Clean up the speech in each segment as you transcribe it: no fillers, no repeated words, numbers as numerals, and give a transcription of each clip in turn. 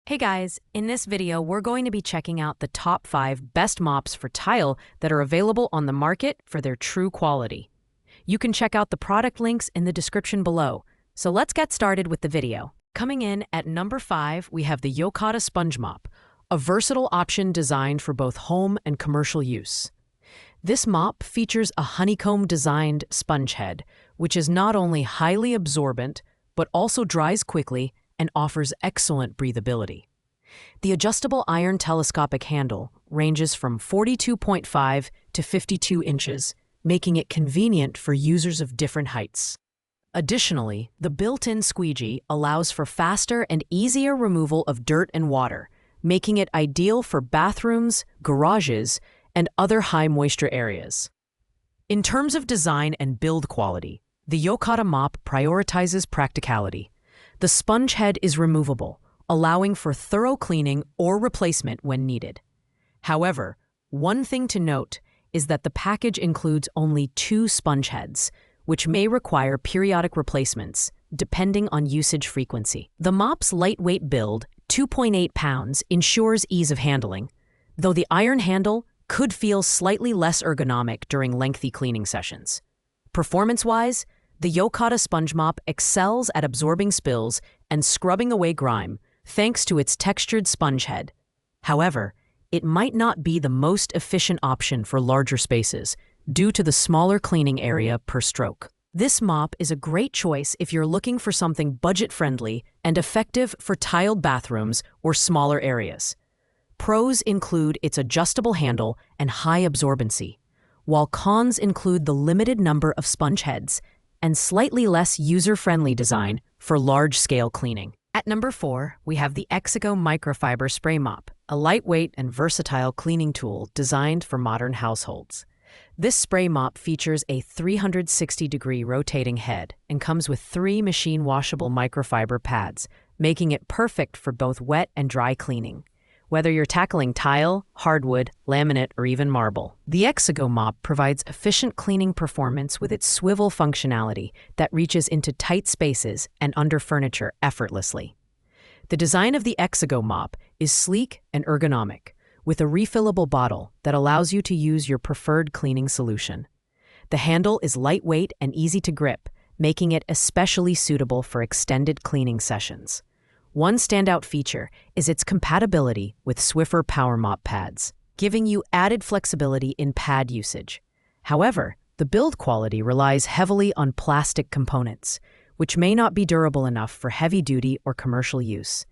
Hey guys, in this video we're going to be checking out the top 5 best mops for tile that are available on the market for their true quality. You can check out the product links in the description below. So let's get started with the video. Coming in at number 5, we have the Yokata Sponge Mop, a versatile option designed for both home and commercial use. This mop features a honeycomb-designed sponge head, which is not only highly absorbent, but also dries quickly and offers excellent breathability. The adjustable iron telescopic handle ranges from 42.5 to 52 inches, making it convenient for users of different heights. Additionally, the built-in squeegee allows for faster and easier removal of dirt and water, making it ideal for bathrooms, garages, and other high-moisture areas. In terms of design and build quality, the Yokata mop prioritizes practicality. The sponge head is removable, allowing for thorough cleaning or replacement when needed. However, one thing to note is that the package includes only 2 sponge heads, which may require periodic replacements, depending on usage frequency. The mop's lightweight build, 2.8 pounds, ensures ease of handling, though the iron handle could feel slightly less ergonomic during lengthy cleaning sessions. Performance-wise, the Yokata Sponge Mop excels at absorbing spills and scrubbing away grime, thanks to its textured sponge head. However, it might not be the most efficient option for larger spaces due to the smaller cleaning area per stroke. This mop is a great choice if you're looking for something budget-friendly and effective for tiled bathrooms or smaller areas. Pros include its adjustable handle and high absorbency, while cons include the limited number of sponge heads and slightly less user-friendly design for large-scale cleaning. At number 4, we have the Exigo Microfiber Spray Mop, a lightweight and versatile cleaning tool designed for modern households. This spray mop features a 360-degree rotating head and comes with 3 machine-washable microfiber pads, making it perfect for both wet and dry cleaning. Whether you're tackling tile, hardwood, laminate, or even marble, the Exigo mop provides efficient cleaning performance with its swivel functionality that reaches into tight spaces and under furniture effortlessly. The design of the Exigo mop is sleek and ergonomic, with a refillable bottle that allows you to use your preferred cleaning solution. The handle is lightweight and easy to grip, making it especially suitable for extended cleaning sessions. One standout feature is its compatibility with Swiffer Power Mop pads, giving you added flexibility in pad usage. However, the build quality relies heavily on plastic components, which may not be durable enough for heavy-duty or commercial use.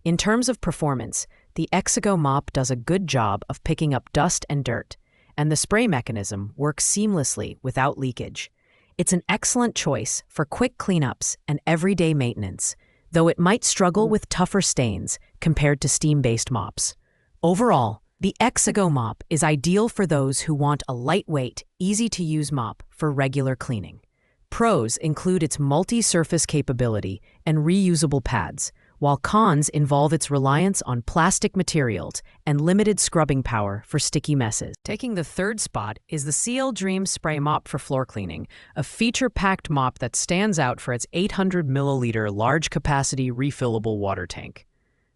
In terms of performance, the Exigo mop does a good job of picking up dust and dirt, and the spray mechanism works seamlessly without leakage. It's an excellent choice for quick cleanups and everyday maintenance, though it might struggle with tougher stains compared to steam-based mops. Overall, the Exigo mop is ideal for those who want a lightweight, easy-to-use mop for regular cleaning. Pros include its multi-surface capability and reusable pads, while cons involve its reliance on plastic materials and limited scrubbing power for sticky messes. Taking the 3rd spot is the CL Dream Spray Mop for floor cleaning, a feature-packed mop that stands out for its 800-milliliter large-capacity refillable water tank.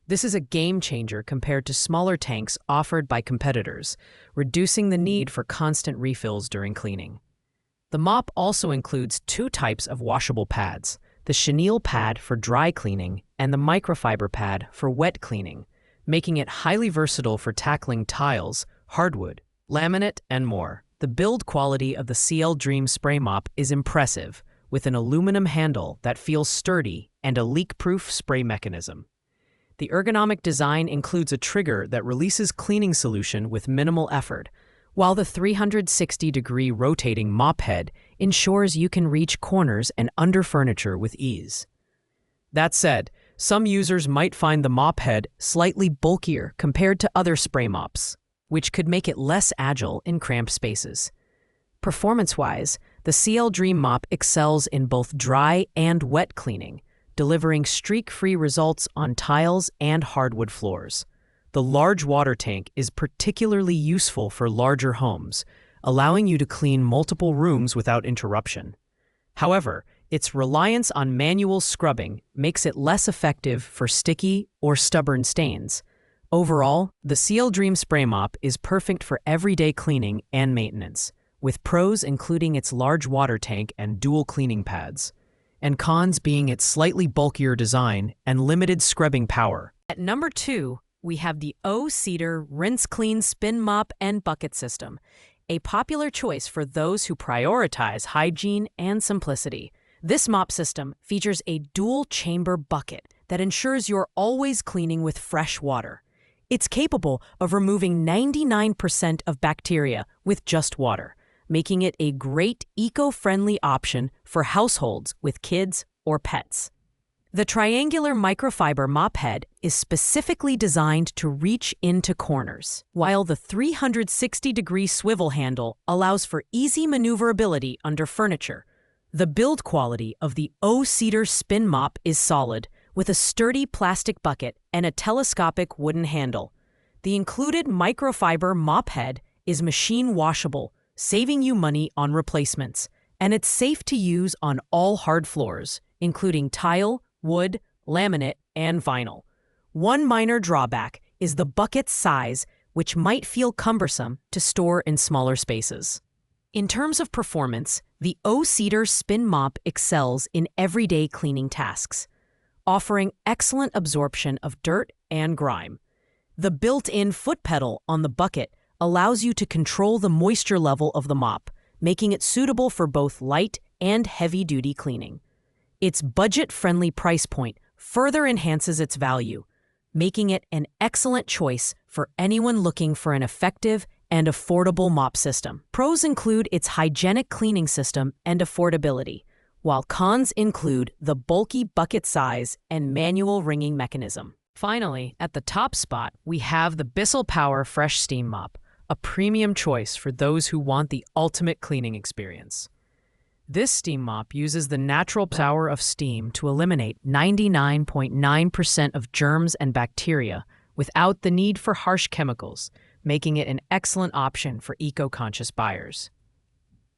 This is a game-changer compared to smaller tanks offered by competitors, reducing the need for constant refills during cleaning. The mop also includes 2 types of washable pads: the chenille pad for dry cleaning and the microfiber pad for wet cleaning, making it highly versatile for tackling tiles, hardwood, laminate, and more. The build quality of the CL Dream Spray Mop is impressive, with an aluminum handle that feels sturdy and a leak-proof spray mechanism. The ergonomic design includes a trigger that releases cleaning solution with minimal effort, while the 360-degree rotating mop head ensures you can reach corners and under furniture with ease. That said, some users might find the mop head slightly bulkier compared to other spray mops, which could make it less agile in cramped spaces. Performance-wise, the CL Dream Mop excels in both dry and wet cleaning, delivering streak-free results on tiles and hardwood floors. The large water tank is particularly useful for larger homes, allowing you to clean multiple rooms without interruption. However, its reliance on manual scrubbing makes it less effective for sticky or stubborn stains. Overall, the CL Dream Spray Mop is perfect for everyday cleaning and maintenance, with pros including its large water tank and dual cleaning pads, and cons being its slightly bulkier design and limited scrubbing power. At number 2, we have the O-Cedar Rinse Clean Spin Mop and Bucket System, a popular choice for those who prioritize hygiene and simplicity. This mop system features a dual-chamber bucket that ensures you're always cleaning with fresh water. It's capable of removing 99% of bacteria with just water, making it a great eco-friendly option for households with kids or pets. The triangular microfiber mop head is specifically designed to reach into corners, while the 360-degree swivel handle allows for easy maneuverability under furniture. The build quality of the O-Cedar Spin Mop is solid, with a sturdy plastic bucket and a telescopic wooden handle. The included microfiber mop head is machine washable, saving you money on replacements, and it's safe to use on all hard floors, including tile, wood, laminate, and vinyl. One minor drawback is the bucket's size, which might feel cumbersome to store in smaller spaces. In terms of performance, the O-Cedar Spin Mop excels in everyday cleaning tasks, offering excellent absorption of dirt and grime. The built-in foot pedal on the bucket allows you to control the moisture level of the mop, making it suitable for both light and heavy-duty cleaning. Its budget-friendly price point further enhances its value, making it an excellent choice for anyone looking for an effective and affordable mop system. Pros include its hygienic cleaning system and affordability, while cons include the bulky bucket size and manual wringing mechanism. Finally, at the top spot, we have the Bissell Power Fresh Steam Mop, a premium choice for those who want the ultimate cleaning experience. This steam mop uses the natural power of steam to eliminate 99.9% of germs and bacteria without the need for harsh chemicals, making it an excellent option for eco-conscious buyers.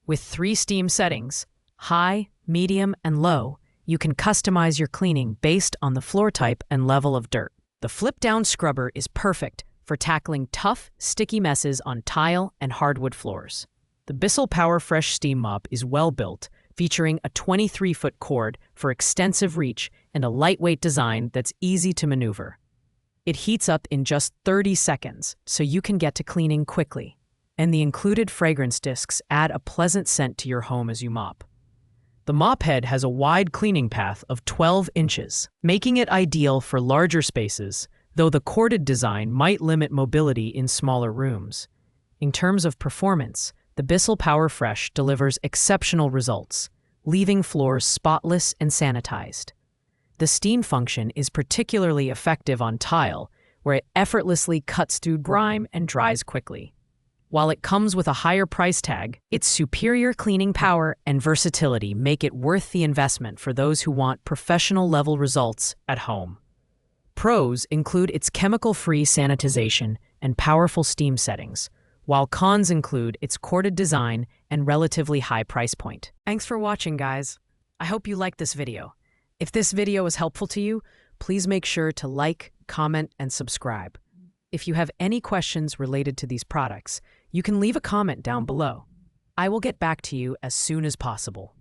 With 3 steam settings, high, medium, and low, you can customize your cleaning based on the floor type and level of dirt. The flip-down scrubber is perfect for tackling tough, sticky messes on tile and hardwood floors. The Bissell Power Fresh Steam Mop is well-built, featuring a 23-foot cord for extensive reach and a lightweight design that's easy to maneuver. It heats up in just 30 seconds, so you can get to cleaning quickly, and the included fragrance discs add a pleasant scent to your home as you mop. The mop head has a wide cleaning path of 12 inches, making it ideal for larger spaces, though the corded design might limit mobility in smaller rooms. In terms of performance, the Bissell Power Fresh delivers exceptional results, leaving floors spotless and sanitized. The steam function is particularly effective on tile, where it effortlessly cuts through grime and dries quickly. While it comes with a higher price tag, its superior cleaning power and versatility make it worth the investment for those who want professional-level results at home. Pros include its chemical-free sanitization and powerful steam settings, while cons include its corded design and relatively high price point. Thanks for watching, guys. I hope you liked this video. If this video was helpful to you, please make sure to like, comment, and subscribe. If you have any questions related to these products, you can leave a comment down below. I will get back to you as soon as possible.